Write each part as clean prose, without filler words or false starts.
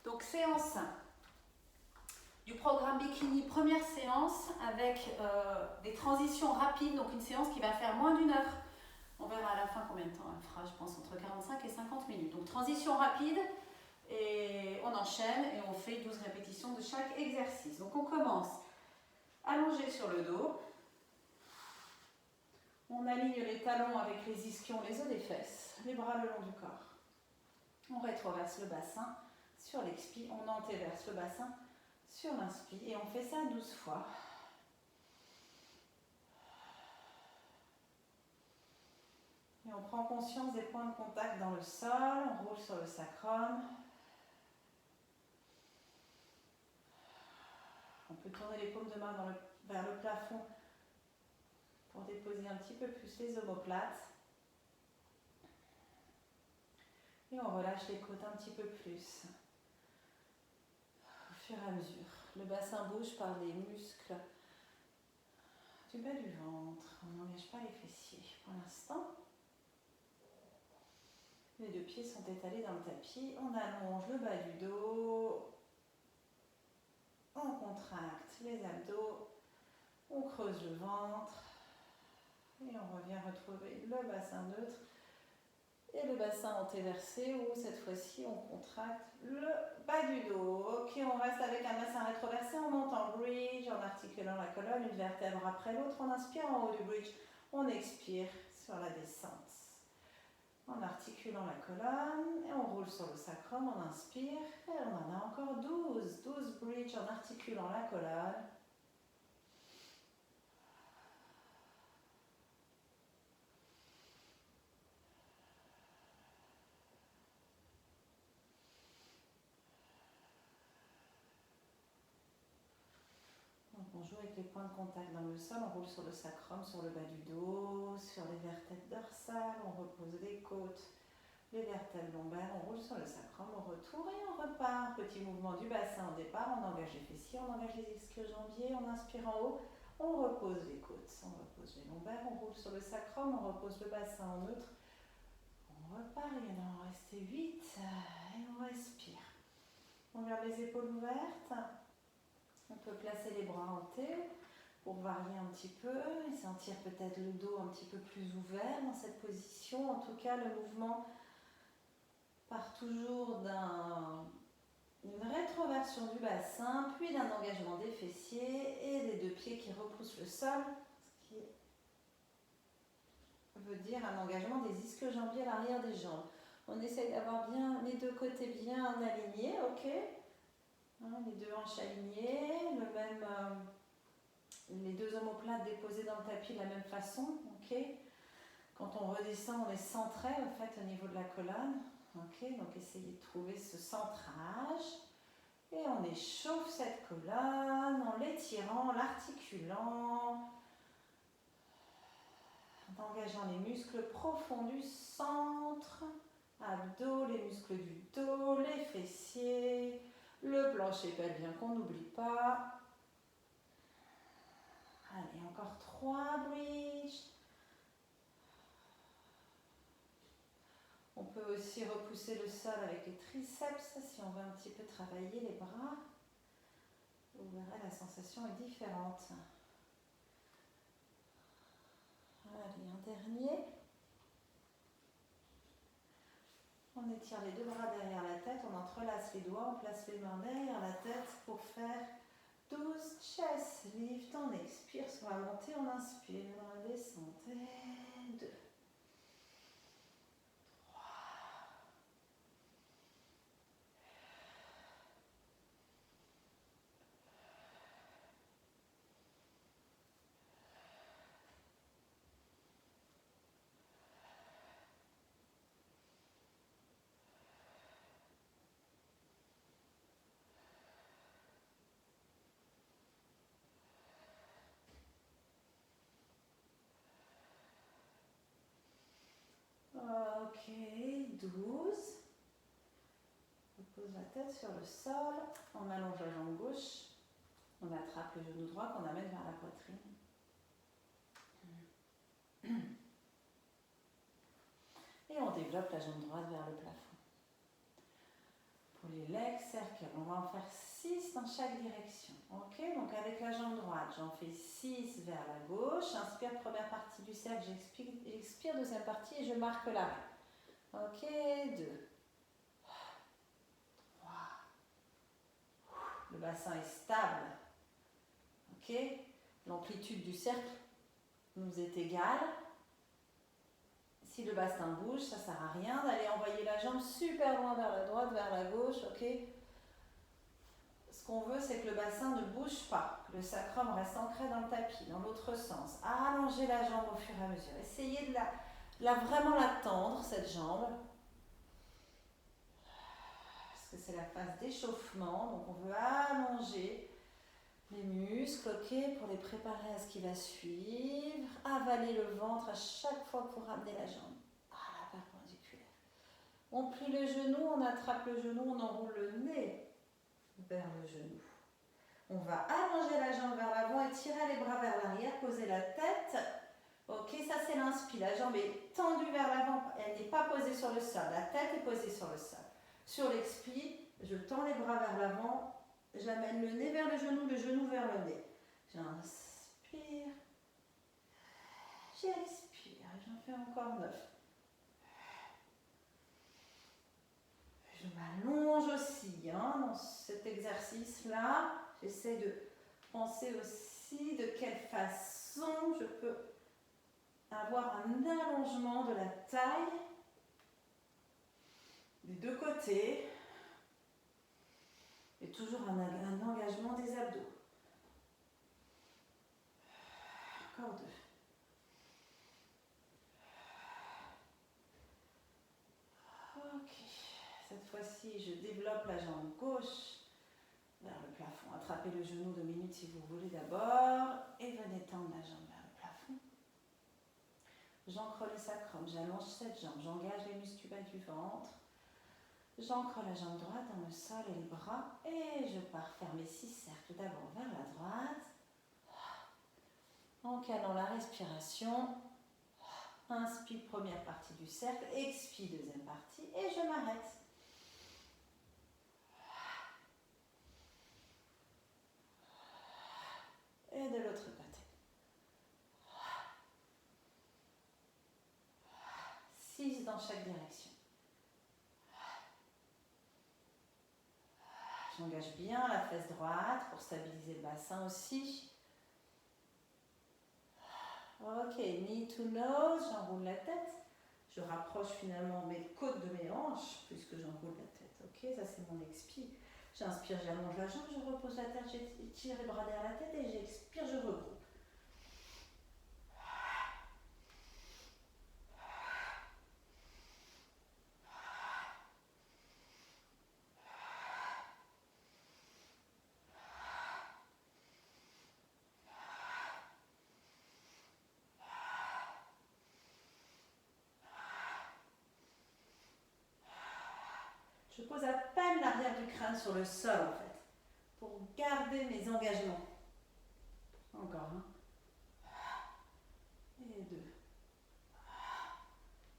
Donc séance du programme Bikini, première séance avec des transitions rapides, donc une séance qui va faire moins d'1 heure. On verra à la fin combien de temps elle fera, je pense entre 45 et 50 minutes. Donc transition rapide et on enchaîne et on fait 12 répétitions de chaque exercice. Donc on commence allongé sur le dos. On aligne les talons avec les ischions, les os des fesses, les bras le long du corps. On rétroverse le bassin sur l'expire, on antéverse le bassin sur l'inspire et on fait ça 12 fois. Et on prend conscience des points de contact dans le sol, on roule sur le sacrum. On peut tourner les paumes de main vers le plafond pour déposer un petit peu plus les omoplates. Et on relâche les côtes un petit peu plus au fur et à mesure. Le bassin bouge par les muscles du bas du ventre. On n'engage pas les fessiers pour l'instant. Les deux pieds sont étalés dans le tapis. On allonge le bas du dos. On contracte les abdos. On creuse le ventre. Et on revient retrouver le bassin neutre. Et le bassin antéversé où cette fois-ci on contracte le bas du dos. Ok, on reste avec un bassin rétroversé, on monte en bridge en articulant la colonne, une vertèbre après l'autre. On inspire en haut du bridge, on expire sur la descente. En articulant la colonne et on roule sur le sacrum, on inspire et on en a encore 12. 12 bridge en articulant la colonne. On joue avec les points de contact dans le sol, on roule sur le sacrum, sur le bas du dos, sur les vertèbres dorsales, on repose les côtes, les vertèbres lombaires, on roule sur le sacrum, on retourne et on repart. Petit mouvement du bassin au départ, on engage les fessiers, on engage les ischio-jambiers, on inspire en haut, on repose les côtes, on repose les lombaires, on roule sur le sacrum, on repose le bassin en neutre, on repart, il y en a resté 8 et on respire. On garde les épaules ouvertes. On peut placer les bras en T pour varier un petit peu et sentir peut-être le dos un petit peu plus ouvert dans cette position. En tout cas, le mouvement part toujours d'une rétroversion du bassin, puis d'un engagement des fessiers et des deux pieds qui repoussent le sol, ce qui veut dire un engagement des ischio-jambiers à l'arrière des jambes. On essaye d'avoir bien les deux côtés bien alignés, ok ? Les deux hanches alignées, les deux omoplates déposées dans le tapis de la même façon. Okay. Quand on redescend, on est centré en fait, au niveau de la colonne. Okay. Donc essayez de trouver ce centrage. Et on échauffe cette colonne en l'étirant, en l'articulant, en engageant les muscles profonds du centre, abdos, les muscles du dos, les fessiers. Le plancher pelvien qu'on n'oublie pas. Allez, encore 3 bridges. On peut aussi repousser le sol avec les triceps si on veut un petit peu travailler les bras. Vous verrez, la sensation est différente. Allez, un dernier. On étire les deux bras derrière la tête, on entrelace les doigts, on place les mains derrière la tête pour faire 12 chest lift. On expire sur la montée, on inspire dans la descente. Et 2, 3, ok, 12. On pose la tête sur le sol, on allonge la jambe gauche, on attrape le genou droit qu'on amène vers la poitrine. Et on développe la jambe droite vers le plafond. Pour les legs circle. On va en faire 6 dans chaque direction. Ok, donc avec la jambe droite, j'en fais 6 vers la gauche. Inspire, première partie du cercle, j'expire, deuxième partie et je marque l'arrêt. Ok, 2. 3. Le bassin est stable. Ok, l'amplitude du cercle nous est égale. Si le bassin bouge, ça ne sert à rien d'aller envoyer la jambe super loin vers la droite, vers la gauche. Ok, ce qu'on veut, c'est que le bassin ne bouge pas, que le sacrum reste ancré dans le tapis, dans l'autre sens. Allongez la jambe au fur et à mesure. Essayez de vraiment la tendre, cette jambe. Parce que c'est la phase d'échauffement. Donc on veut allonger les muscles, ok, pour les préparer à ce qui va suivre. Avaler le ventre à chaque fois que vous ramenez la jambe à la perpendiculaire. On plie le genou, on attrape le genou, on enroule le nez vers le genou. On va allonger la jambe vers l'avant et tirer les bras vers l'arrière, poser la tête. Ok, ça c'est l'inspire. La jambe est tendue vers l'avant, elle n'est pas posée sur le sol. La tête est posée sur le sol. Sur l'expire, je tends les bras vers l'avant, j'amène le nez vers le genou vers le nez. J'inspire, j'expire, j'en fais encore 9. Je m'allonge aussi dans cet exercice-là. J'essaie de penser aussi de quelle façon je peux avoir un allongement de la taille des deux côtés et toujours un engagement des abdos. Encore 2. Ok, cette fois-ci je développe la jambe gauche vers le plafond. Attrapez le genou 2 minutes si vous voulez d'abord et venez tendre la jambe vers le plafond. J'ancre le sacrum, j'allonge cette jambe, j'engage les muscles du bas du ventre. J'ancre la jambe droite dans le sol et les bras et je pars faire mes 6 cercles d'abord vers la droite. En calant la respiration, inspire première partie du cercle, expire deuxième partie et je m'arrête. Et de l'autre côté. 6 dans chaque direction. J'engage bien la fesse droite pour stabiliser le bassin aussi. Ok, knee to nose, j'enroule la tête. Je rapproche finalement mes côtes de mes hanches puisque j'enroule la tête. Ok, ça c'est mon expire. J'inspire, j'allonge la jambe, je repose la tête, j'étire les bras derrière la tête et j'expire, je regroupe. Je pose à peine l'arrière du crâne sur le sol en fait, pour garder mes engagements. Encore un. Et 2.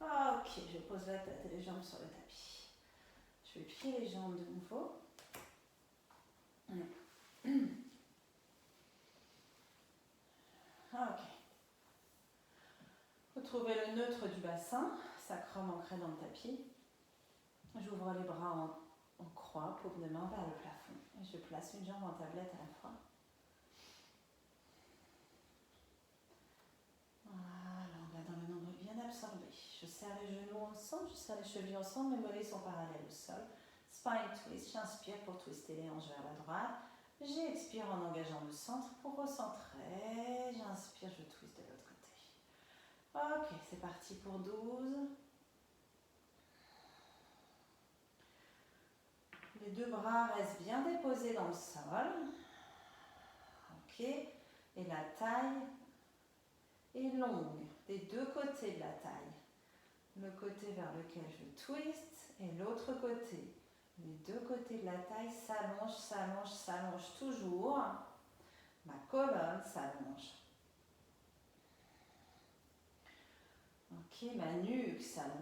Ok, je pose la tête et les jambes sur le tapis. Je vais plier les jambes de nouveau. Ok. Retrouvez le neutre du bassin, sacrum ancré dans le tapis. J'ouvre les bras en croix, paume de main vers le plafond. Et je place une jambe en tablette à la fois. Voilà, on va dans le nombril bien absorbé. Je serre les genoux ensemble, je serre les chevilles ensemble, mes mollets sont parallèles au sol. Spine twist, j'inspire pour twister les hanches vers la droite. J'expire en engageant le centre pour recentrer. J'inspire, je twist de l'autre côté. Ok, c'est parti pour 12. Les deux bras restent bien déposés dans le sol. Ok, et la taille est longue des deux côtés de la taille. Le côté vers lequel je twist et l'autre côté. Les deux côtés de la taille s'allongent, s'allongent, s'allongent toujours. Ma colonne s'allonge. Ok, ma nuque s'allonge.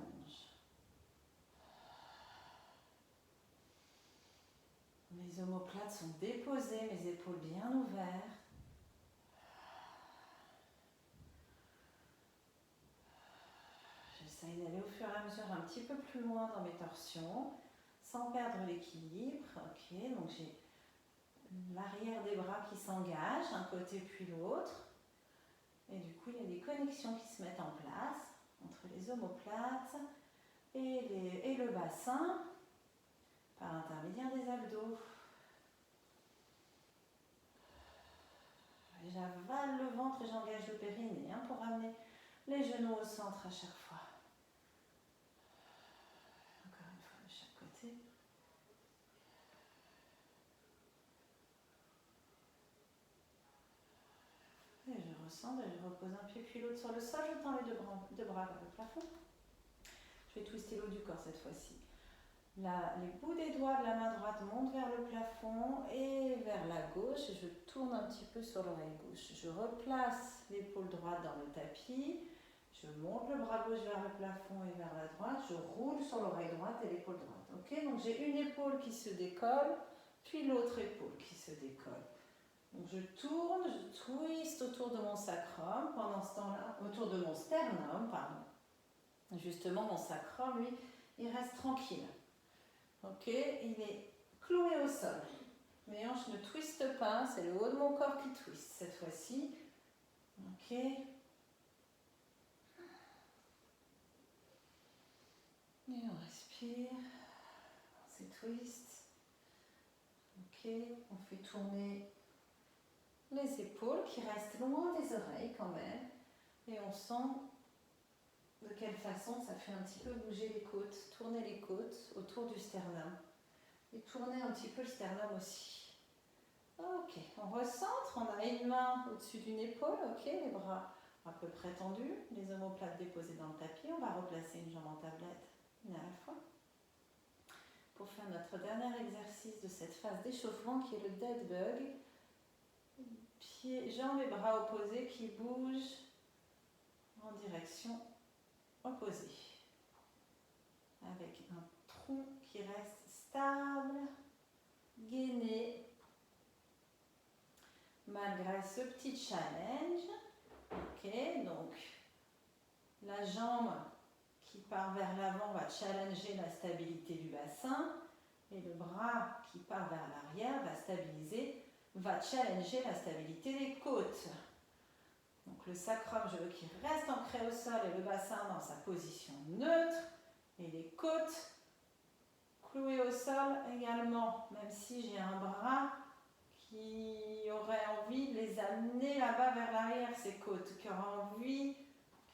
Les omoplates sont déposées, mes épaules bien ouvertes. J'essaye d'aller au fur et à mesure un petit peu plus loin dans mes torsions, sans perdre l'équilibre. Ok, donc j'ai l'arrière des bras qui s'engage, un côté puis l'autre. Et du coup, il y a des connexions qui se mettent en place entre les omoplates et le bassin par l'intermédiaire des abdos. J'avale le ventre et j'engage le périnée pour amener les genoux au centre à chaque fois. Encore une fois de chaque côté. Et je ressemble, je repose un pied puis l'autre sur le sol, je tends les deux bras vers le plafond. Je vais twister le haut du corps cette fois-ci. Les bouts des doigts de la main droite montent vers le plafond et vers la gauche. Je tourne un petit peu sur l'oreille gauche. Je replace l'épaule droite dans le tapis. Je monte le bras gauche vers le plafond et vers la droite. Je roule sur l'oreille droite et l'épaule droite. Ok, donc j'ai une épaule qui se décolle, puis l'autre épaule qui se décolle. Donc je tourne, je twiste autour de mon sacrum pendant ce temps-là, autour de mon sternum, pardon. Justement, mon sacrum, lui, il reste tranquille. Ok, il est cloué au sol. Mes hanches ne twistent pas, c'est le haut de mon corps qui twiste cette fois-ci. Ok. Et on respire. On s'étwiste. Ok, on fait tourner les épaules qui restent loin des oreilles quand même. Et on sent de quelle façon ça fait un petit peu bouger les côtes, tourner les côtes autour du sternum. Et tourner un petit peu le sternum aussi. Ok, on recentre, on a une main au-dessus d'une épaule, ok, les bras à peu près tendus, les omoplates déposées dans le tapis. On va replacer une jambe en tablette, une à la fois. Pour faire notre dernier exercice de cette phase d'échauffement qui est le dead bug. Pieds, jambes et bras opposés qui bougent en direction opposée. Avec un tronc qui reste stable, gainé, malgré ce petit challenge. Ok, donc la jambe qui part vers l'avant va challenger la stabilité du bassin et le bras qui part vers l'arrière va challenger la stabilité des côtes. Donc le sacrum, je veux qu'il reste ancré au sol et le bassin dans sa position neutre et les côtes clouées au sol également, même si j'ai un bras qui aurait envie de les amener là-bas vers l'arrière, ces côtes, qui aura envie,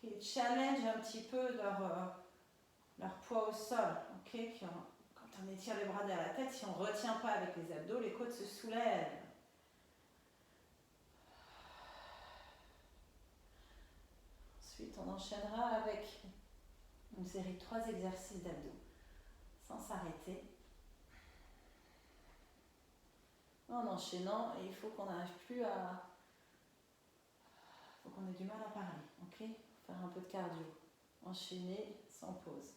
qui challenge un petit peu leur poids au sol. Okay, quand on étire les bras derrière la tête, si on ne retient pas avec les abdos, les côtes se soulèvent. Ensuite, on enchaînera avec une série de 3 exercices d'abdos, sans s'arrêter. En enchaînant, et il faut qu'on n'arrive plus à... Il faut qu'on ait du mal à parler, ok? Faire un peu de cardio. Enchaîner sans pause.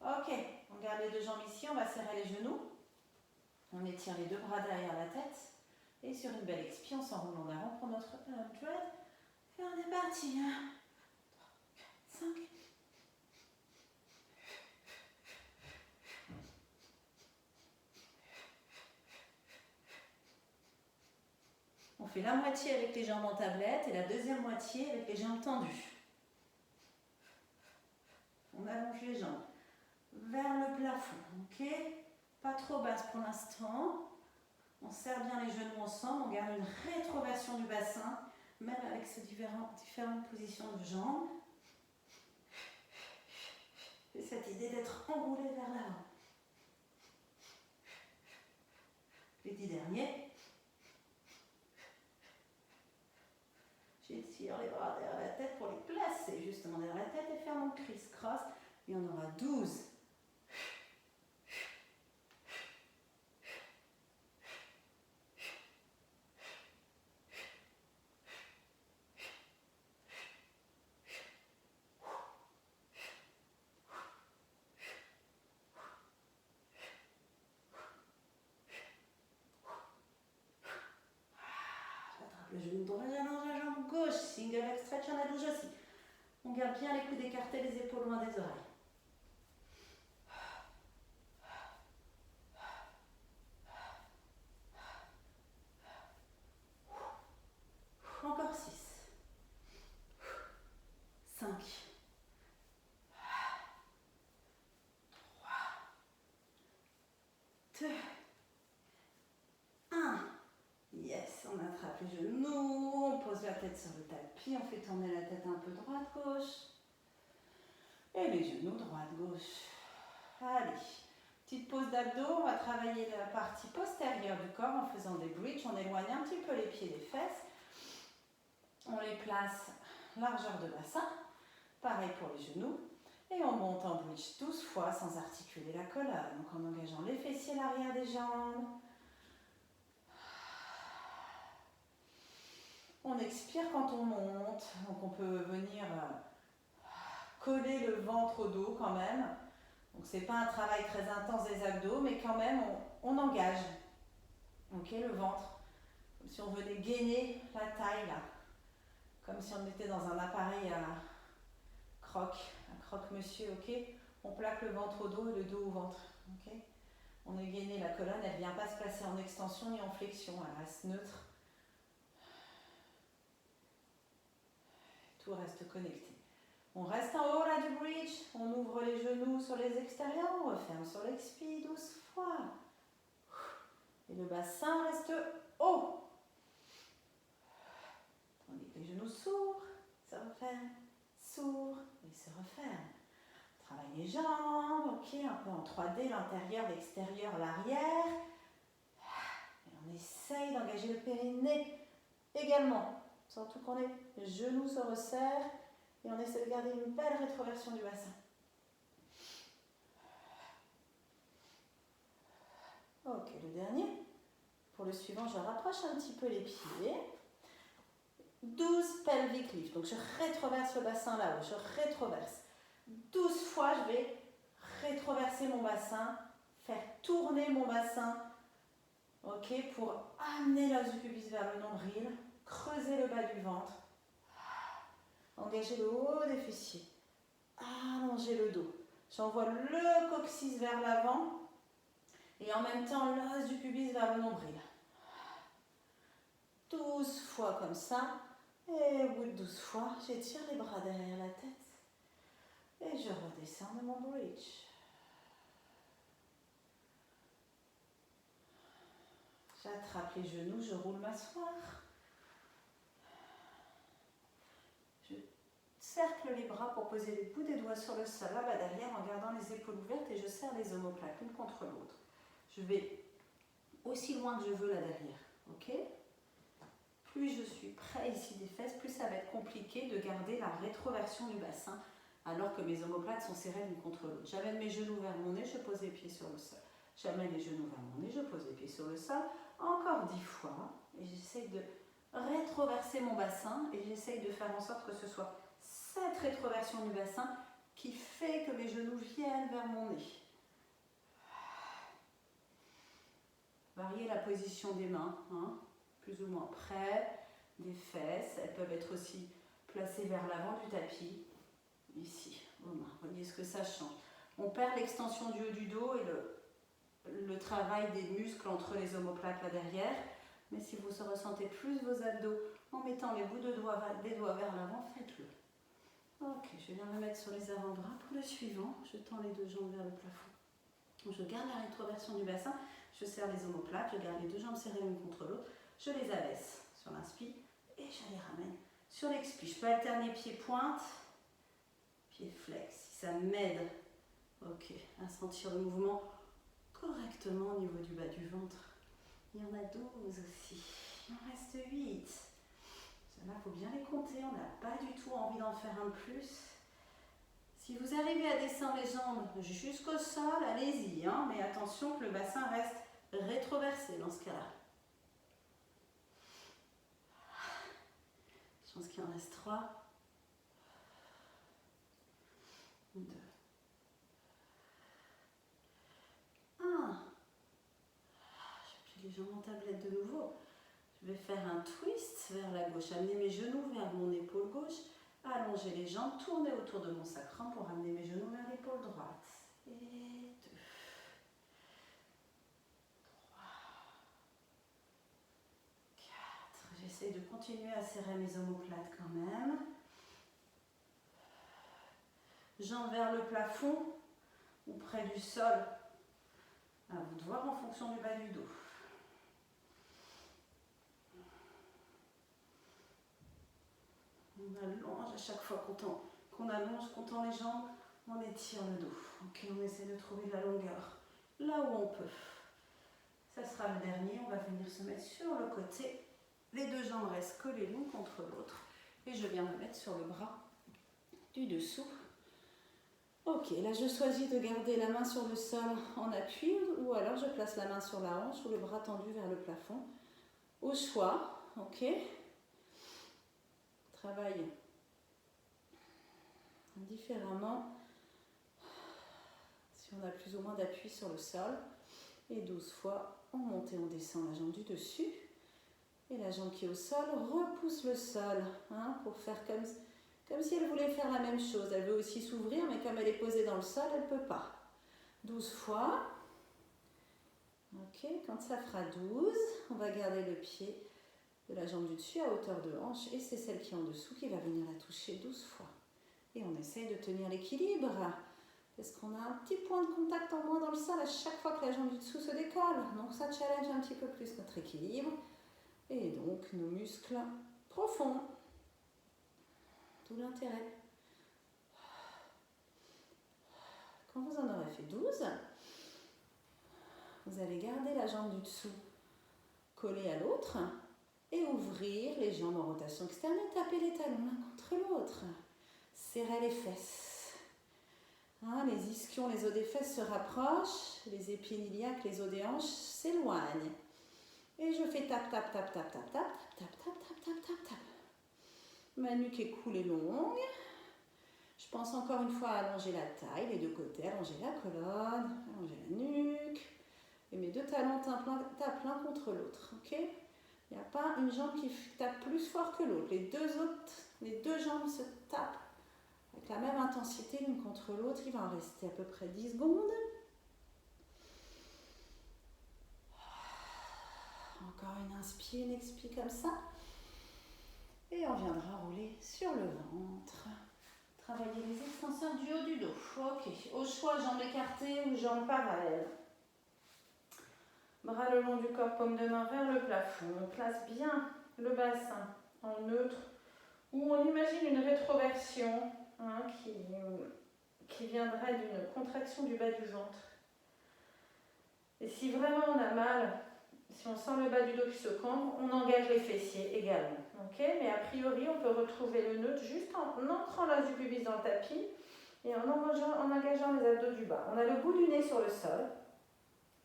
Ok, on garde les deux jambes ici, on va serrer les genoux. On étire les deux bras derrière la tête. Et sur une belle expire, on s'enroule en avant pour notre dread. Et on est parti. 1, 3, 4, 5. On fait la moitié avec les jambes en tablette et la deuxième moitié avec les jambes tendues. On allonge les jambes vers le plafond, ok? Pas trop basse pour l'instant. On serre bien les genoux ensemble, on garde une rétroversion du bassin, même avec ces différentes positions de jambes. Et cette idée d'être enroulé vers l'avant. Les 10 derniers. J'étire les bras derrière la tête pour les placer justement derrière la tête et faire mon criss-cross. Et on aura 12. genou droit, j'allonge la jambe gauche, single leg stretch, on la bouge aussi. On garde bien les coudes écartés, les épaules loin des oreilles. Encore 6, 5, 3, 2, 1. Yes, on attrape les genoux, on pose la tête sur le tapis, on fait tourner la tête un peu droite-gauche. Et les genoux droite-gauche. Allez, petite pause d'abdos, on va travailler la partie postérieure du corps en faisant des bridges. On éloigne un petit peu les pieds des fesses. On les place largeur de bassin. Pareil pour les genoux. Et on monte en bridge 12 fois sans articuler la colonne. Donc en engageant les fessiers, l'arrière des jambes. On expire quand on monte. Donc on peut venir coller le ventre au dos quand même. Donc c'est pas un travail très intense des abdos, mais quand même on engage. Ok, le ventre. Comme si on venait gainer la taille là. Comme si on était dans un appareil à croque-monsieur, ok. On plaque le ventre au dos et le dos au ventre, ok. On est gainé, la colonne, elle ne vient pas se placer en extension ni en flexion, elle reste neutre. Tout reste connecté. On reste en haut là du bridge, on ouvre les genoux sur les extérieurs, on referme sur l'expi 12 fois. Et le bassin reste haut. Tandis que les genoux s'ouvrent, se referment, s'ouvrent et se referment. On travaille les jambes, ok, un peu en 3D, l'intérieur, l'extérieur, l'arrière. Et on essaye d'engager le périnée également. Surtout qu'on les genoux se resserrent et on essaie de garder une belle rétroversion du bassin. Ok, le dernier. Pour le suivant, je rapproche un petit peu les pieds. 12 pelvic lift. Donc je rétroverse le bassin là-haut, je rétroverse. 12 fois, je vais rétroverser mon bassin, faire tourner mon bassin, ok, pour amener l'os du pubis vers le nombril, creuser le bas du ventre, engager le haut des fessiers, allonger le dos. J'envoie le coccyx vers l'avant et en même temps l'os du pubis vers le nombril. 12 fois comme ça, et au bout de 12 fois, j'étire les bras derrière la tête et je redescends de mon bridge. J'attrape les genoux, je roule m'asseoir. Je cercle les bras pour poser les bouts des doigts sur le sol, là-bas derrière, en gardant les épaules ouvertes et je serre les omoplates l'une contre l'autre. Je vais aussi loin que je veux là derrière, ok? Plus je suis près ici des fesses, plus ça va être compliqué de garder la rétroversion du bassin alors que mes omoplates sont serrées l'une contre l'autre. J'amène mes genoux vers mon nez, je pose les pieds sur le sol. J'amène les genoux vers mon nez, je pose les pieds sur le sol. Encore 10 fois. Et j'essaye de rétroverser mon bassin et j'essaye de faire en sorte que ce soit cette rétroversion du bassin qui fait que mes genoux viennent vers mon nez. Variez la position des mains, hein, plus ou moins près des fesses. Elles peuvent être aussi placées vers l'avant du tapis. Ici, vos mains. Voyez ce que ça change. On perd l'extension du haut du dos et le travail des muscles entre les omoplates là derrière. Mais si vous ressentez plus vos abdos en mettant les bouts des doigts vers l'avant, faites-le. Ok, je viens me mettre sur les avant-bras. Pour le suivant, je tends les deux jambes vers le plafond. Je garde la rétroversion du bassin, je serre les omoplates, je garde les deux jambes serrées l'une contre l'autre. Je les abaisse sur l'inspire et je les ramène sur l'expire. Je peux alterner pied-pointe, pied-flex, si ça m'aide, ok, à sentir le mouvement correctement au niveau du bas du ventre. Il y en a 12 aussi. Il en reste 8. Ceux-là, il faut bien les compter. On n'a pas du tout envie d'en faire un de plus. Si vous arrivez à descendre les jambes jusqu'au sol, allez-y. Hein, mais attention que le bassin reste rétroversé dans ce cas-là. Je pense qu'il en reste 3. 2. 1. Les jambes en tablette de nouveau. Je vais faire un twist vers la gauche, amener mes genoux vers mon épaule gauche, allonger les jambes, tourner autour de mon sacrum pour amener mes genoux vers l'épaule droite. Et 2, 3, 4. J'essaie de continuer à serrer mes omoplates quand même. Jambes vers le plafond ou près du sol. À vous de voir en fonction du bas du dos. On allonge à chaque fois qu'on allonge, qu'on tend les jambes, on étire le dos. Ok, on essaie de trouver de la longueur là où on peut. Ça sera le dernier, on va venir se mettre sur le côté. Les deux jambes restent collées l'une contre l'autre. Et je viens me mettre sur le bras du dessous. Ok, là je choisis de garder la main sur le sol en appui ou alors je place la main sur la hanche ou le bras tendu vers le plafond. Au choix, ok. Travaille différemment si on a plus ou moins d'appui sur le sol. Et 12 fois, on monte et on descend la jambe du dessus. Et la jambe qui est au sol repousse le sol pour faire comme si elle voulait faire la même chose. Elle veut aussi s'ouvrir, mais comme elle est posée dans le sol, elle ne peut pas. 12 fois. Ok, quand ça fera 12, on va garder le pied de la jambe du dessus à hauteur de hanche et c'est celle qui est en dessous qui va venir la toucher 12 fois. Et on essaye de tenir l'équilibre parce qu'on a un petit point de contact en moins dans le sol à chaque fois que la jambe du dessous se décolle. Donc ça challenge un petit peu plus notre équilibre et donc nos muscles profonds. Tout l'intérêt. Quand vous en aurez fait 12, vous allez garder la jambe du dessous collée à l'autre et ouvrir les jambes en rotation externe et taper les talons l'un contre l'autre. Serrez les fesses. Les ischions, les os des fesses se rapprochent, les épiniliaques, les os des hanches s'éloignent. Et je fais tap, tap, tap, tap, tap, tap, tap, tap, tap, tap, tap, tap, tap. Ma nuque est cool et longue. Je pense encore une fois à allonger la taille, les deux côtés, allonger la colonne, allonger la nuque. Et mes deux talons tapent l'un contre l'autre, ok ? Il n'y a pas une jambe qui tape plus fort que l'autre. Les deux jambes se tapent avec la même intensité l'une contre l'autre. Il va en rester à peu près 10 secondes. Encore une inspire, une expire comme ça. Et on viendra rouler sur le ventre. Travailler les extenseurs du haut du dos. Ok. Au choix, jambes écartées ou jambes parallèles. Bras le long du corps, paume de main vers le plafond. On place bien le bassin en neutre ou on imagine une rétroversion qui viendrait d'une contraction du bas du ventre. Et si vraiment on a mal, si on sent le bas du dos qui se cambre, on engage les fessiers également. Okay, mais a priori, on peut retrouver le neutre juste en entrant l'as du pubis dans le tapis et en engageant les abdos du bas. On a le bout du nez sur le sol.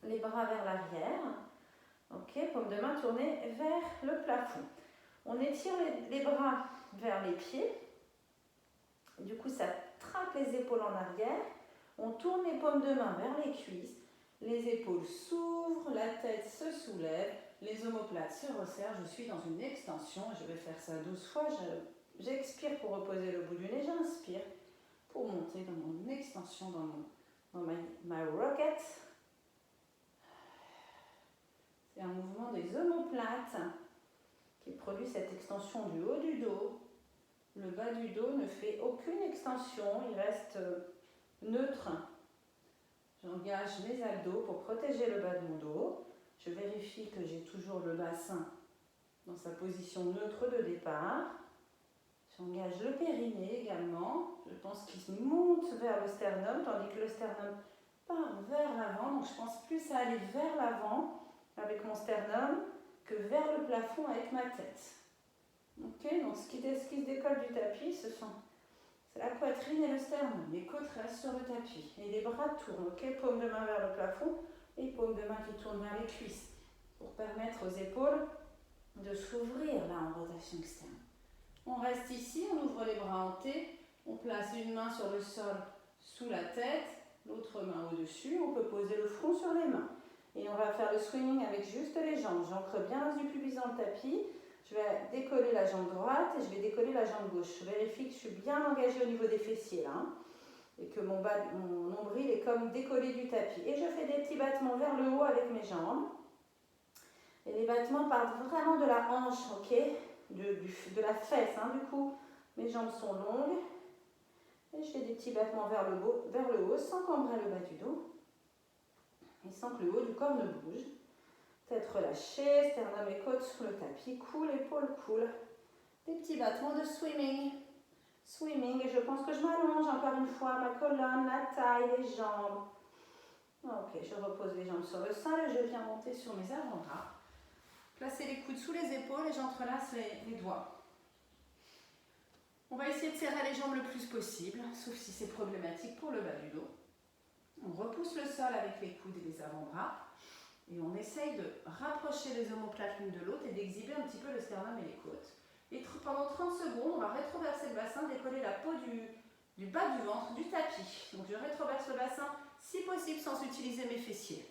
Les bras vers l'arrière, ok, paume de main tournée vers le plafond. On étire les bras vers les pieds, du coup ça traque les épaules en arrière, on tourne les paumes de main vers les cuisses, les épaules s'ouvrent, la tête se soulève, les omoplates se resserrent, je suis dans une extension, je vais faire ça 12 fois, j'expire pour reposer le bout du nez, j'inspire pour monter dans mon extension, dans ma rocket. C'est un mouvement des omoplates qui produit cette extension du haut du dos. Le bas du dos ne fait aucune extension, il reste neutre. J'engage mes abdos pour protéger le bas de mon dos. Je vérifie que j'ai toujours le bassin dans sa position neutre de départ. J'engage le périnée également. Je pense qu'il monte vers le sternum, tandis que le sternum part vers l'avant. Donc je pense plus à aller vers l'avant avec mon sternum que vers le plafond avec ma tête. Ok, donc ce qui se décolle du tapis, c'est la poitrine et le sternum. Les côtes restent sur le tapis et les bras tournent. Ok, paume de main vers le plafond et paume de main qui tourne vers les cuisses pour permettre aux épaules de s'ouvrir là en rotation externe. On reste ici, on ouvre les bras en T, on place une main sur le sol sous la tête, l'autre main au-dessus, on peut poser le front sur les mains. Et on va faire le swimming avec juste les jambes. J'ancre bien l'os du pubis dans le tapis. Je vais décoller la jambe droite et je vais décoller la jambe gauche. Je vérifie que je suis bien engagée au niveau des fessiers là. Et que mon nombril est comme décollé du tapis. Et je fais des petits battements vers le haut avec mes jambes. Et les battements partent vraiment de la hanche, ok, de la fesse, hein, du coup. Mes jambes sont longues. Et je fais des petits battements vers le haut sans cambrer le bas du dos. Et sans que le haut du corps ne bouge. Tête relâchée, sternum et côte sur le tapis. Cool, épaule cool. Des petits battements de swimming. Swimming, et je pense que je m'allonge encore une fois, ma colonne, la taille, les jambes. Ok, je repose les jambes sur le sol et je viens monter sur mes avant-bras. Placer les coudes sous les épaules et j'entrelace les doigts. On va essayer de serrer les jambes le plus possible, sauf si c'est problématique pour le bas du dos. On repousse le sol avec les coudes et les avant-bras. Et on essaye de rapprocher les omoplates l'une de l'autre et d'exhiber un petit peu le sternum et les côtes. Et pendant 30 secondes, on va rétroverser le bassin, décoller la peau du bas du ventre, du tapis. Donc je rétroverse le bassin, si possible sans utiliser mes fessiers.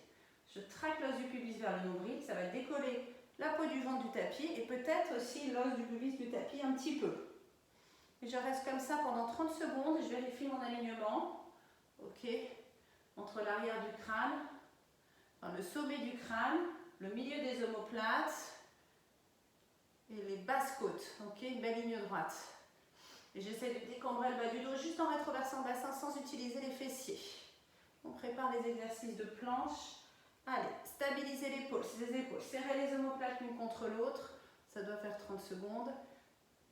Je traque l'os du pubis vers le nombril, ça va décoller la peau du ventre du tapis et peut-être aussi l'os du pubis du tapis un petit peu. Et je reste comme ça pendant 30 secondes et je vérifie mon alignement. Ok, entre l'arrière du crâne, le sommet du crâne, le milieu des omoplates et les basses côtes. Ok, une belle ligne droite. Et j'essaie de décambrer le bas du dos juste en rétroversant le bassin sans utiliser les fessiers. On prépare les exercices de planche. Allez, stabiliser les épaules, serrer les omoplates l'une contre l'autre. Ça doit faire 30 secondes.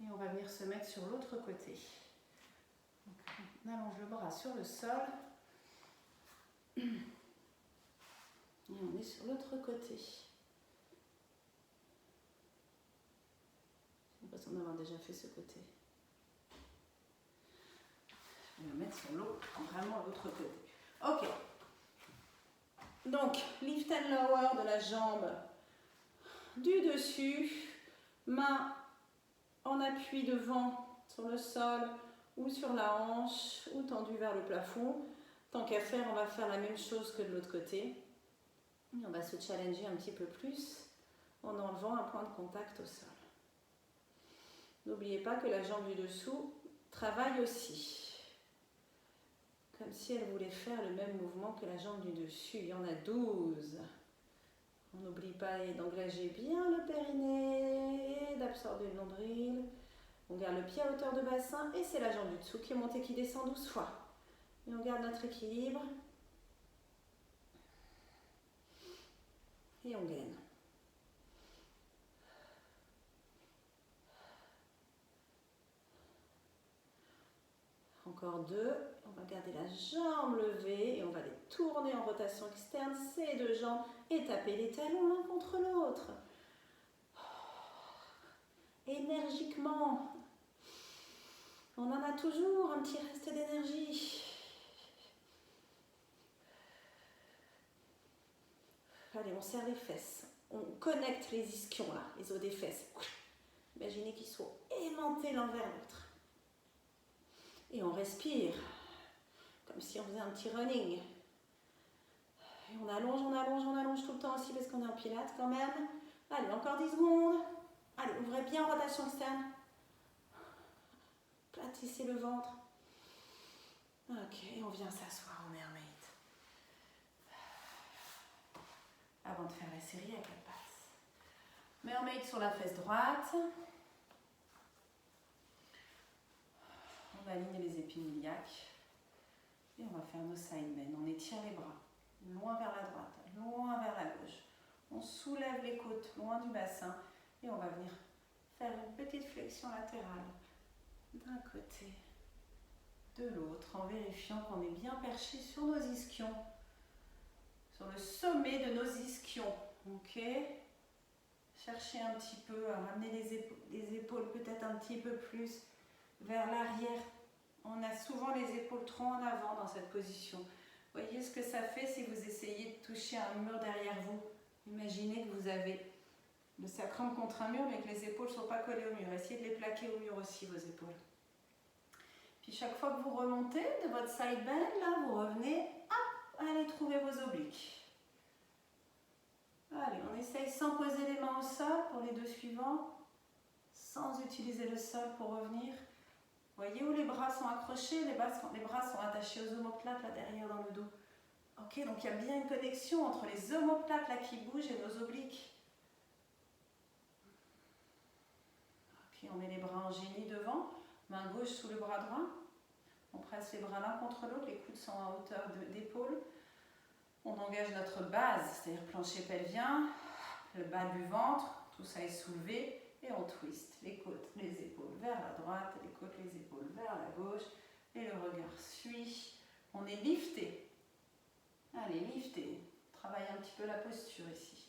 Et on va venir se mettre sur l'autre côté. Donc, on allonge le bras sur le sol. Et on est sur l'autre côté. J'ai l'impression d'avoir déjà fait ce côté. Je vais me mettre sur l'autre, vraiment l'autre côté. Ok. Donc, lift and lower de la jambe du dessus. Main en appui devant sur le sol ou sur la hanche ou tendue vers le plafond. Tant qu'à faire, on va faire la même chose que de l'autre côté. Et on va se challenger un petit peu plus en enlevant un point de contact au sol. N'oubliez pas que la jambe du dessous travaille aussi. Comme si elle voulait faire le même mouvement que la jambe du dessus. Il y en a 12. On n'oublie pas d'engager bien le périnée et d'absorber le nombril. On garde le pied à hauteur de bassin et c'est la jambe du dessous qui monte et qui descend 12 fois. Et on garde notre équilibre. Et on gaine. Encore 2. On va garder la jambe levée et on va les tourner en rotation externe, ces deux jambes, et taper les talons l'un contre l'autre. Énergiquement. On en a toujours un petit reste d'énergie. Allez, on serre les fesses. On connecte les ischions, là, les os des fesses. Imaginez qu'ils soient aimantés l'un vers l'autre. Et on respire, comme si on faisait un petit running. Et on allonge tout le temps aussi parce qu'on est en pilates quand même. Allez, encore 10 secondes. Allez, ouvrez bien en rotation externe. Platissez le ventre. Ok, et on vient s'asseoir en mermaid. Avant de faire la série avec la passe. Mermaid sur la fesse droite. On aligne les épines iliaques. Et on va faire nos side bend. On étire les bras. Loin vers la droite, loin vers la gauche. On soulève les côtes loin du bassin. Et on va venir faire une petite flexion latérale. D'un côté, de l'autre, en vérifiant qu'on est bien perché sur nos ischions. Sur le sommet de nos ischions. Ok? Cherchez un petit peu à ramener les épaules peut-être un petit peu plus vers l'arrière. On a souvent les épaules trop en avant dans cette position. Voyez ce que ça fait si vous essayez de toucher un mur derrière vous. Imaginez que vous avez le sacrum contre un mur mais que les épaules ne sont pas collées au mur. Essayez de les plaquer au mur aussi, vos épaules. Puis chaque fois que vous remontez de votre side bend, là, vous revenez, hop, allez trouver vos obliques. essaye sans poser les mains au sol pour les 2 suivants, sans utiliser le sol pour revenir. Voyez où les bras sont accrochés, les bras sont attachés aux omoplates là derrière dans le dos. Ok, donc il y a bien une connexion entre les omoplates là qui bougent et nos obliques. Ok, on met les bras en génie devant, main gauche sous le bras droit. On presse les bras l'un contre l'autre, les coudes sont à hauteur d'épaule. On engage notre base, c'est-à-dire plancher pelvien, le bas du ventre, tout ça est soulevé et on twist les côtes, les épaules vers la droite, les côtes, les épaules vers la gauche et le regard suit. On est lifté. Allez, lifté. Travaille un petit peu la posture ici.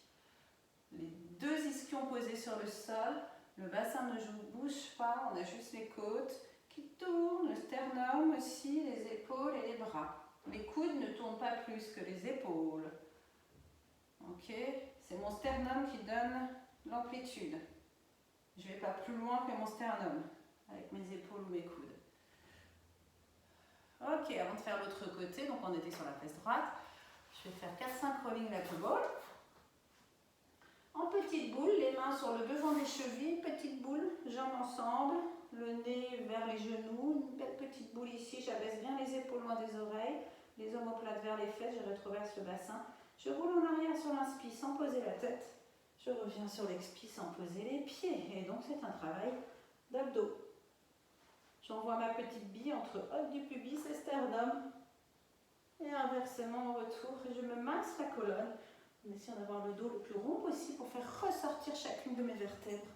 Les 2 ischions posés sur le sol, le bassin ne bouge pas, on a juste les côtes qui tournent, le sternum aussi, les épaules et les bras. Les coudes ne tournent pas plus que les épaules. Ok, c'est mon sternum qui donne l'amplitude. Je ne vais pas plus loin que mon sternum avec mes épaules ou mes coudes. Ok, avant de faire l'autre côté, donc on était sur la fesse droite, je vais faire 4-5 rolling like a ball. En petite boule, les mains sur le devant des chevilles, petite boule, jambes ensemble, le nez vers les genoux, une belle petite boule ici, j'abaisse bien les épaules loin des oreilles, les omoplates vers les fesses, je rétroverse le bassin. Je roule en arrière sur l'inspi sans poser la tête. Je reviens sur l'expi sans poser les pieds. Et donc c'est un travail d'abdos. J'envoie ma petite bille entre haut du pubis et sternum. Et inversement au retour, je me masse la colonne en essayant d'avoir le dos le plus rond possible pour faire ressortir chacune de mes vertèbres.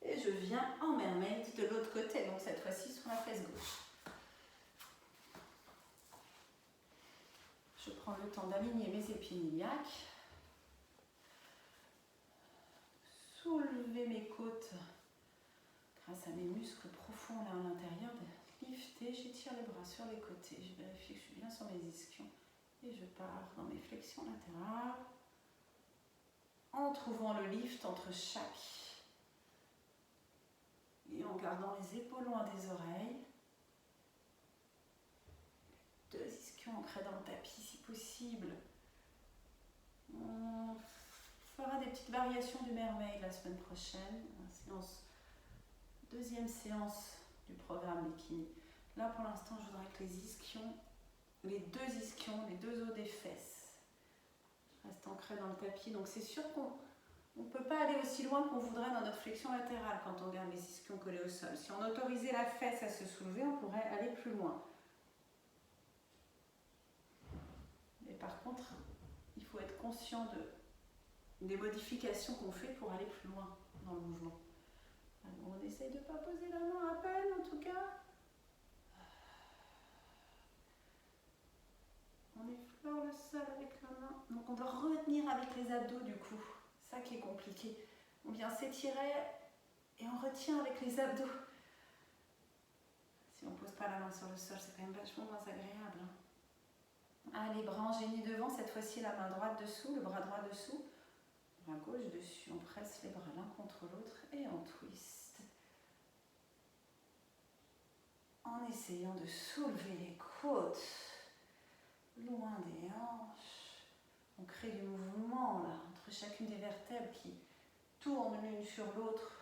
Et je viens en mermaid de l'autre côté, donc cette fois-ci sur la fesse gauche. Je prends le temps d'aligner mes épiniliaques. Soulever mes côtes grâce à mes muscles profonds là à l'intérieur. Lifter, j'étire les bras sur les côtés. Je vérifie que je suis bien sur mes ischions. Et je pars dans mes flexions latérales. En trouvant le lift entre chaque. Et en gardant les épaules loin des oreilles. 2 ischions ancrés dans le tapis si possible. On fera des petites variations du mermaid la semaine prochaine. Deuxième séance du programme Bikini. Là pour l'instant je voudrais que les ischions, les 2 ischions, les 2 os des fesses restent ancrés dans le tapis. Donc c'est sûr qu'on ne peut pas aller aussi loin qu'on voudrait dans notre flexion latérale quand on garde les ischions collés au sol. Si on autorisait la fesse à se soulever, on pourrait aller plus loin. Mais par contre, il faut être conscient des modifications qu'on fait pour aller plus loin dans le mouvement. Alors, on essaye de ne pas poser la main à peine en tout cas. On effleure le sol avec la main. Donc on doit retenir avec les abdos du coup. C'est ça qui est compliqué. On vient s'étirer et on retient avec les abdos. Si on ne pose pas la main sur le sol, c'est quand même vachement moins agréable. Allez, bras en génie devant, cette fois-ci la main droite dessous, le bras droit dessous, bras gauche dessus. On presse les bras l'un contre l'autre et on twist. En essayant de soulever les côtes loin des hanches. On crée du mouvement là, entre chacune des vertèbres qui tournent l'une sur l'autre.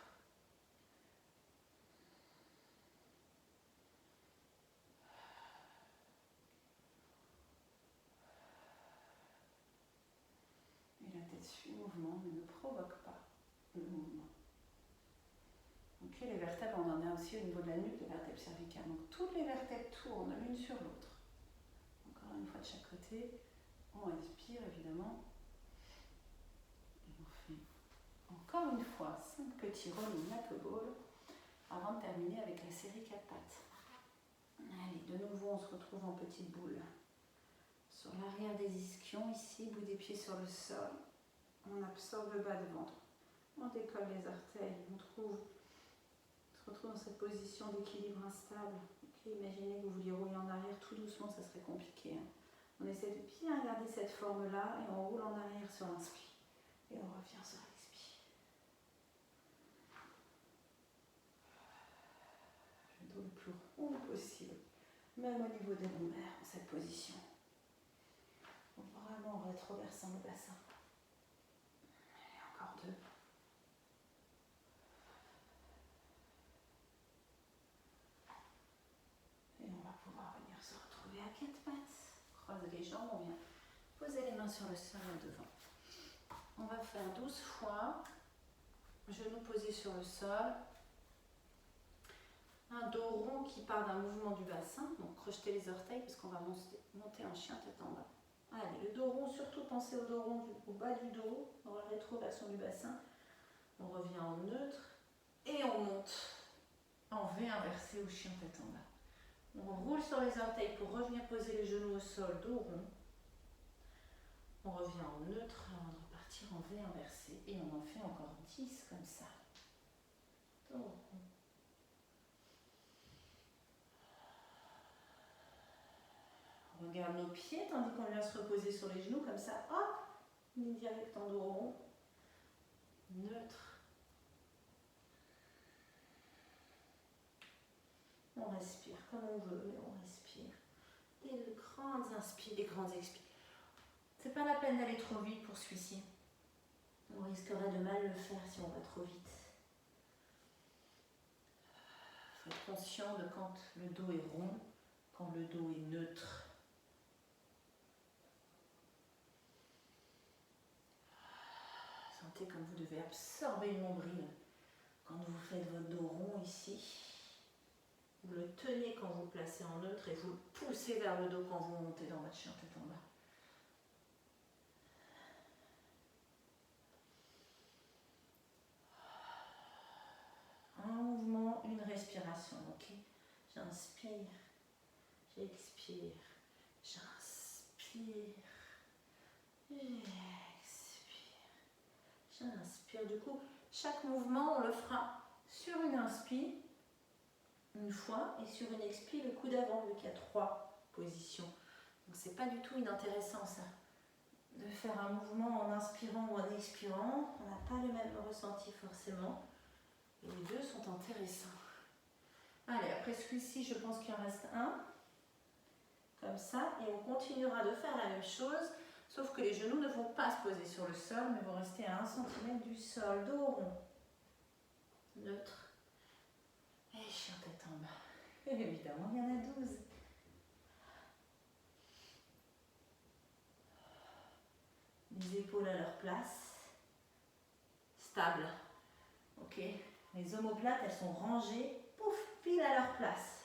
Et la tête suit le mouvement, mais ne provoque pas le mouvement. Ok, les vertèbres, on en a aussi au niveau de la nuque, les vertèbres cervicales. Donc toutes les vertèbres tournent l'une sur l'autre. Encore une fois de chaque côté. On inspire évidemment. Et on fait encore une fois 5 petits rolling like a ball avant de terminer avec la série 4 pattes. Allez, de nouveau on se retrouve en petite boule. Sur l'arrière des ischions, ici, bout des pieds sur le sol. On absorbe le bas de ventre. On décolle les orteils. On se retrouve dans cette position d'équilibre instable. Okay, imaginez que vous vouliez rouler en arrière tout doucement, ça serait compliqué. Hein. On essaie de bien garder cette forme-là et on roule en arrière sur l'inspi. Et on revient sur l'expi. Le dos le plus rond possible, même au niveau des lombaires, dans cette position. Vraiment en rétroversant le bassin. Et croise les jambes, on vient poser les mains sur le sol devant. On va faire 12 fois, genoux posés sur le sol. Un dos rond qui part d'un mouvement du bassin, donc crochetez les orteils parce qu'on va monter en chien tête en bas. Allez, le dos rond, surtout pensez au dos rond au bas du dos, dans la rétroversion du bassin. On revient en neutre et on monte en V inversé au chien tête en bas. On roule sur les orteils pour revenir poser les genoux au sol, dos rond. On revient en neutre avant de repartir en V inversé et on en fait encore 10 comme ça. Dos rond. On regarde nos pieds tandis qu'on vient se reposer sur les genoux comme ça. Hop, ligne directe en dos rond. Neutre. On respire comme on veut, mais on respire. Des grandes inspires, des grandes expires. C'est pas la peine d'aller trop vite pour celui-ci. On risquerait de mal le faire si on va trop vite. Il faut être conscient de quand le dos est rond, quand le dos est neutre. Sentez comme vous devez absorber le nombril quand vous faites votre dos rond ici. Vous le tenez quand vous le placez en neutre et vous le poussez vers le dos quand vous montez dans votre chien tête en bas. Un mouvement, une respiration, ok? J'inspire, j'expire, j'inspire, j'expire, j'inspire. Du coup, chaque mouvement, on le fera sur une inspire, une fois, et sur une expire, le coude avant, vu qu'il y a 3 positions. Donc, c'est pas du tout inintéressant, ça. De faire un mouvement en inspirant ou en expirant. On n'a pas le même ressenti, forcément. Et les deux sont intéressants. Allez, après celui-ci, je pense qu'il en reste un. Comme ça. Et on continuera de faire la même chose. Sauf que les genoux ne vont pas se poser sur le sol, mais vont rester à 1 cm du sol. Dos rond. Neutre. Et chien tête en bas. Et évidemment, il y en a 12. Les épaules à leur place. Stable. Ok. Les omoplates, elles sont rangées, pouf, pile à leur place.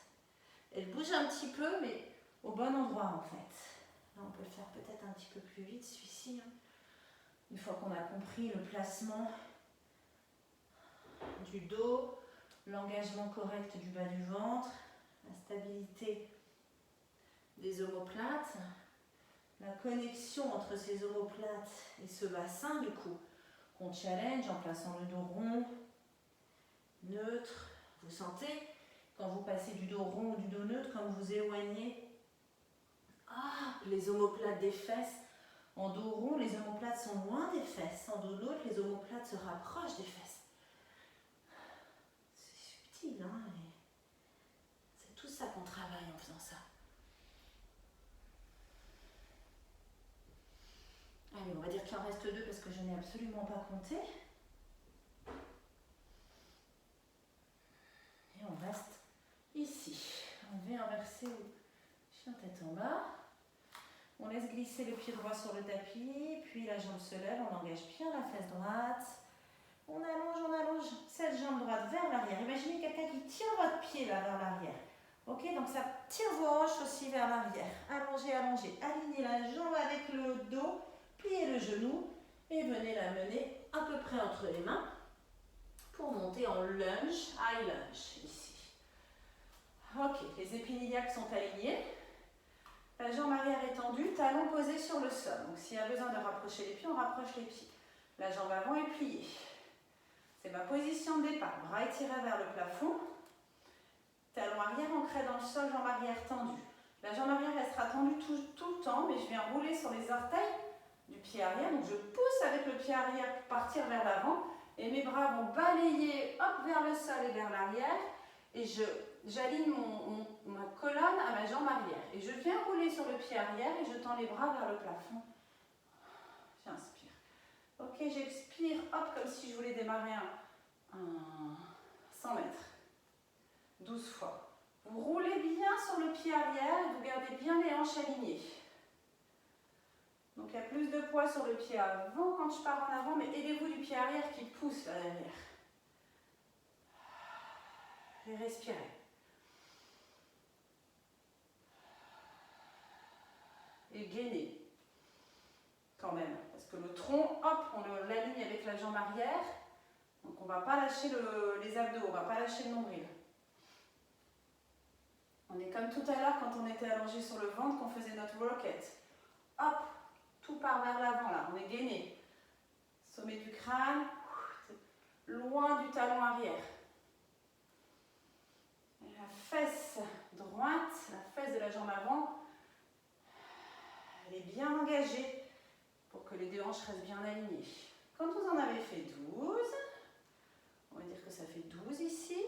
Elles bougent un petit peu, mais au bon endroit en fait. Là, on peut le faire peut-être un petit peu plus vite, celui-ci. Une fois qu'on a compris le placement du dos, l'engagement correct du bas du ventre, la stabilité des omoplates, la connexion entre ces omoplates et ce bassin, du coup, qu'on challenge en plaçant le dos rond, neutre. Vous sentez quand vous passez du dos rond ou du dos neutre, quand vous éloignez les omoplates des fesses. En dos rond, les omoplates sont loin des fesses. En dos neutre, les omoplates se rapprochent des fesses. C'est subtil, hein, et c'est tout ça qu'on travaille en faisant ça. Allez, on va dire qu'il en reste 2 parce que je n'ai absolument pas compté. Et on reste ici. On va inverser au chien tête en bas. On laisse glisser le pied droit sur le tapis, puis la jambe se lève, on engage bien la fesse droite. On allonge cette jambe droite vers l'arrière. Imaginez quelqu'un qui tire votre pied là vers l'arrière. Ok, donc ça tire vos hanches aussi vers l'arrière. Allongez, allongez. Alignez la jambe avec le dos, pliez le genou et venez la mener à peu près entre les mains pour monter en lunge, high lunge ici. Ok, les épinilliaques sont alignés. La jambe arrière est tendue, talon posé sur le sol. Donc s'il y a besoin de rapprocher les pieds, on rapproche les pieds. La jambe avant est pliée. C'est ma position de départ. Bras étirés vers le plafond. Talon arrière ancré dans le sol, jambe arrière tendue. La jambe arrière restera tendue tout le temps, mais je viens rouler sur les orteils du pied arrière. Donc je pousse avec le pied arrière pour partir vers l'avant. Et mes bras vont balayer vers le sol et vers l'arrière. Et j'aligne ma colonne à ma jambe arrière. Et je viens rouler sur le pied arrière et je tends les bras vers le plafond. J'inspire. Ok, j'expire, comme si je voulais démarrer un 100 mètres. 12 fois. Vous roulez bien sur le pied arrière et vous gardez bien les hanches alignées. Donc il y a plus de poids sur le pied avant quand je pars en avant, mais aidez-vous du pied arrière qui pousse là derrière. Et respirez. Et gainez. Quand même. Parce que le tronc, hop, on l'aligne avec la jambe arrière. Donc on ne va pas lâcher les abdos, on ne va pas lâcher le nombril. On est comme tout à l'heure quand on était allongé sur le ventre, qu'on faisait notre rocket. Hop, tout part vers l'avant là, on est gainé. Sommet du crâne, loin du talon arrière. Et la fesse droite, la fesse de la jambe avant, elle est bien engagée pour que les deux hanches restent bien alignées. Quand vous en avez fait 12, on va dire que ça fait 12 ici.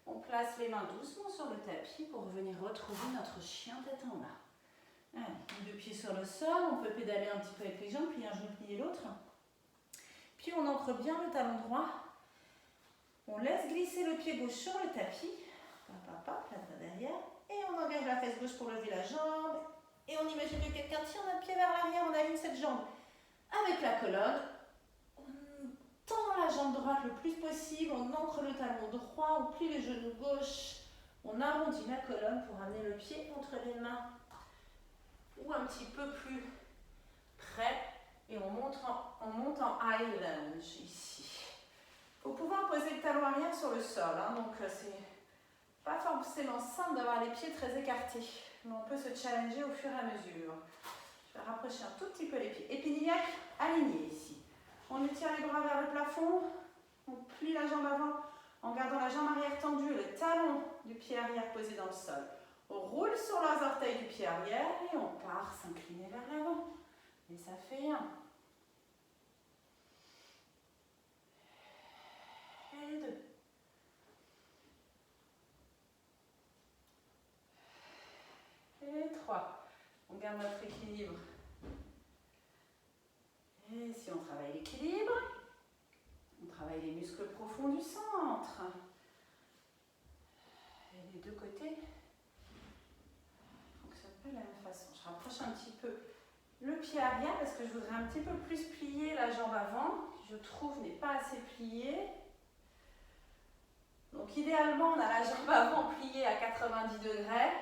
On place les mains doucement sur le tapis pour venir retrouver notre chien tête en bas. Allez, 2 pieds sur le sol, on peut pédaler un petit peu avec les jambes, puis un genou plié l'autre. Puis on ancre bien le talon droit. On laisse glisser le pied gauche sur le tapis. Hop, là derrière. Et on engage la fesse gauche pour lever la jambe. Et on imagine que quelqu'un tire notre pied vers l'arrière, on aligne cette jambe avec la colonne. Tend la jambe droite le plus possible, on ancre le talon droit, on plie les genoux gauche, on arrondit la colonne pour amener le pied entre les mains ou un petit peu plus près et on monte en high lunge ici. Il faut pouvoir poser le talon arrière sur le sol, donc c'est pas forcément simple d'avoir les pieds très écartés, mais on peut se challenger au fur et à mesure. Je vais rapprocher un tout petit peu les pieds. Épiniaque aligné ici. On étire les bras vers le plafond, on plie la jambe avant en gardant la jambe arrière tendue, le talon du pied arrière posé dans le sol. On roule sur les orteils du pied arrière et on part s'incliner vers l'avant. Et ça fait 1. Et 2. Et 3. On garde notre équilibre. Et si on travaille l'équilibre, on travaille les muscles profonds du centre. Et les deux côtés fonctionnent pas de la même façon. Je rapproche un petit peu le pied arrière parce que je voudrais un petit peu plus plier la jambe avant, qui je trouve n'est pas assez pliée. Donc idéalement, on a la jambe avant pliée à 90 degrés.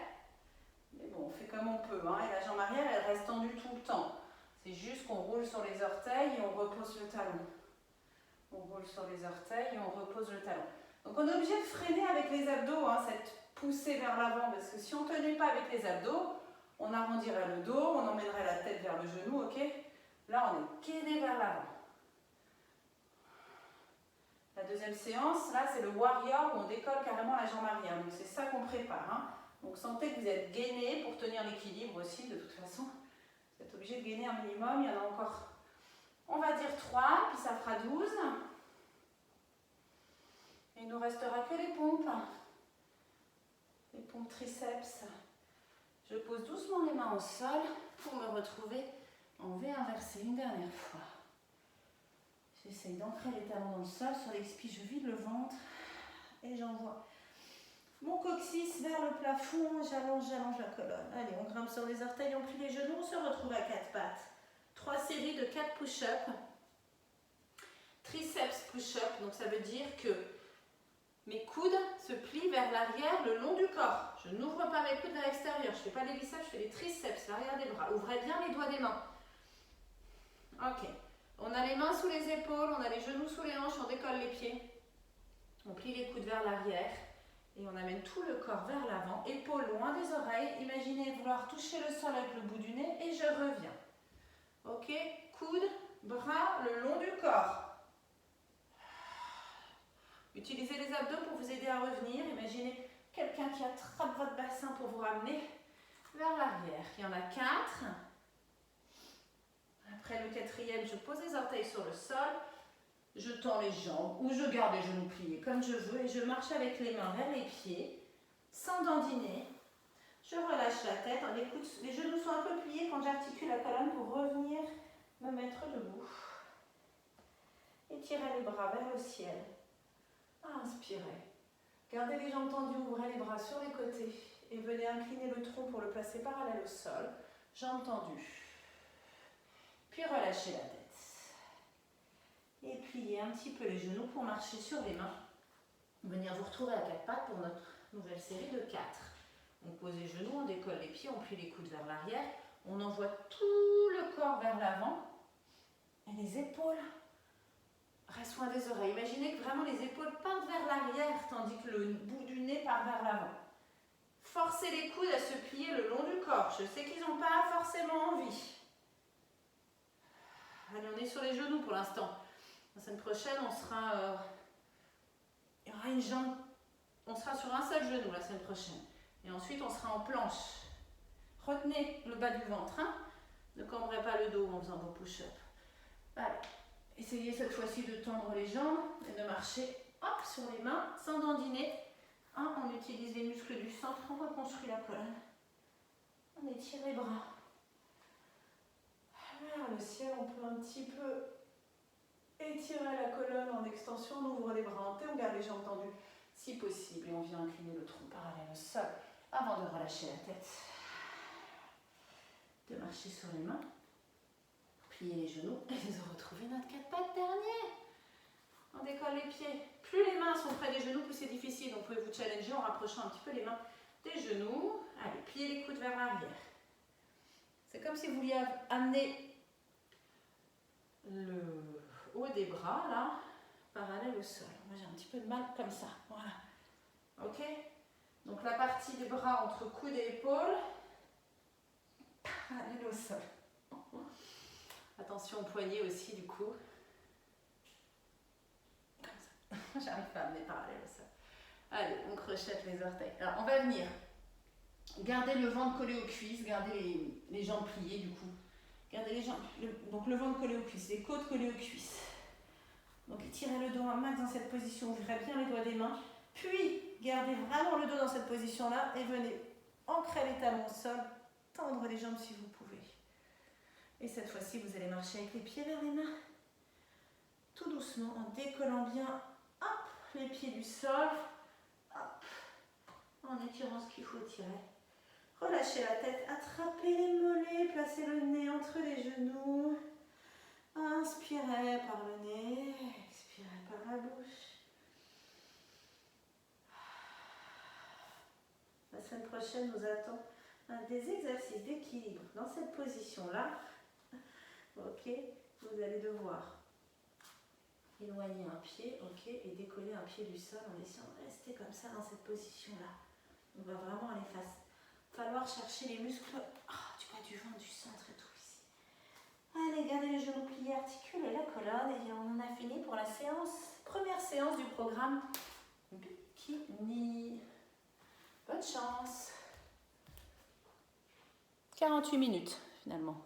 Mais bon, on fait comme on peut. Et la jambe arrière, elle reste tendue tout le temps. C'est juste qu'on roule sur les orteils et on repose le talon. On roule sur les orteils et on repose le talon. Donc on est obligé de freiner avec les abdos, cette poussée vers l'avant, parce que si on ne tenait pas avec les abdos, on arrondirait le dos, on emmènerait la tête vers le genou, ok? Là, on est gainé vers l'avant. La deuxième séance, là, c'est le warrior où on décolle carrément la jambe arrière. Donc c'est ça qu'on prépare. Donc sentez que vous êtes gainé pour tenir l'équilibre aussi, de toute façon. Vous êtes obligé de gainer un minimum, il y en a encore, on va dire 3, puis ça fera 12. Et il ne nous restera que les pompes triceps. Je pose doucement les mains au sol pour me retrouver en V inversé une dernière fois. J'essaye d'ancrer les talons dans le sol, sur l'expi je vide le ventre et j'envoie mon coccyx vers le plafond, j'allonge la colonne. Allez, on grimpe sur les orteils, on plie les genoux, on se retrouve à 4 pattes. 3 séries de 4 push-up. Triceps push-up, donc ça veut dire que mes coudes se plient vers l'arrière le long du corps. Je n'ouvre pas mes coudes vers l'extérieur, je ne fais pas les biceps, je fais les triceps, l'arrière des bras. Ouvrez bien les doigts des mains. Ok. On a les mains sous les épaules, on a les genoux sous les hanches, on décolle les pieds. On plie les coudes vers l'arrière. Et on amène tout le corps vers l'avant, épaules loin des oreilles. Imaginez vouloir toucher le sol avec le bout du nez et je reviens. Ok, coudes, bras le long du corps. Utilisez les abdos pour vous aider à revenir. Imaginez quelqu'un qui attrape votre bassin pour vous ramener vers l'arrière. Il y en a 4. Après le 4e, je pose les orteils sur le sol. Je tends les jambes ou je garde les genoux pliés comme je veux et je marche avec les mains vers les pieds, sans dandiner. Je relâche la tête, les genoux sont un peu pliés quand j'articule la colonne pour revenir me mettre debout. Étirez les bras vers le ciel. Inspirez. Gardez les jambes tendues, ouvrez les bras sur les côtés et venez incliner le tronc pour le placer parallèle au sol. Jambes tendues. Puis relâchez la tête. Et pliez un petit peu les genoux pour marcher sur les mains. Venir vous retrouver à 4 pattes pour notre nouvelle série de 4. On pose les genoux, on décolle les pieds, on plie les coudes vers l'arrière. On envoie tout le corps vers l'avant. Et les épaules restent loin des oreilles. Imaginez que vraiment les épaules partent vers l'arrière, tandis que le bout du nez part vers l'avant. Forcez les coudes à se plier le long du corps. Je sais qu'ils n'ont pas forcément envie. Allez, on est sur les genoux pour l'instant. La semaine prochaine, il y aura une jambe. On sera sur un seul genou la semaine prochaine. Et ensuite, on sera en planche. Retenez le bas du ventre. Hein. Ne cambrez pas le dos en faisant vos push-ups. Allez, essayez cette fois-ci de tendre les jambes et de marcher hop, sur les mains sans dandiner. Hein, on utilise les muscles du centre, on reconstruit la colonne. On étire les bras. Vers le ciel, on peut un petit peu étirer la colonne en extension. On ouvre les bras en T, on garde les jambes tendues si possible. Et on vient incliner le tronc parallèle au sol avant de relâcher la tête. De marcher sur les mains. Plier les genoux et de retrouver notre 4 pattes dernier. On décolle les pieds. Plus les mains sont près des genoux, plus c'est difficile. Donc vous pouvez vous challenger en rapprochant un petit peu les mains des genoux. Allez, pliez les coudes vers l'arrière. C'est comme si vous vouliez amener le haut des bras, là, parallèle au sol. Moi j'ai un petit peu de mal comme ça. Voilà. Ok? Donc la partie des bras entre coudes et épaules, parallèle au sol. Attention aux poignets aussi, du coup. Comme ça. J'arrive pas à amener parallèle au sol. Allez, on crochette les orteils. Alors, on va venir. Gardez le ventre collé aux cuisses. Gardez les jambes pliées, du coup. Gardez les jambes. Donc, le ventre collé aux cuisses. Les côtes collées aux cuisses. Donc, étirez le dos un max dans cette position. Ouvrez bien les doigts des mains. Puis, gardez vraiment le dos dans cette position-là. Et venez ancrer les talons au sol. Tendre les jambes si vous pouvez. Et cette fois-ci, vous allez marcher avec les pieds vers les mains. Tout doucement, en décollant bien hop, les pieds du sol. Hop, en étirant ce qu'il faut tirer. Relâchez la tête, attrapez les mollets, placez le nez entre les genoux. Inspirez par le nez, expirez par la bouche. La semaine prochaine, nous attend des exercices d'équilibre dans cette position-là. Ok, vous allez devoir éloigner un pied, ok, et décoller un pied du sol en essayant de rester comme ça dans cette position-là. On va vraiment aller falloir chercher les muscles du bas du ventre, du centre et tout ici. Allez, gardez les genoux pliés, articulez la colonne et on en a fini pour la première séance du programme Bikini. Bonne chance. 48 minutes finalement.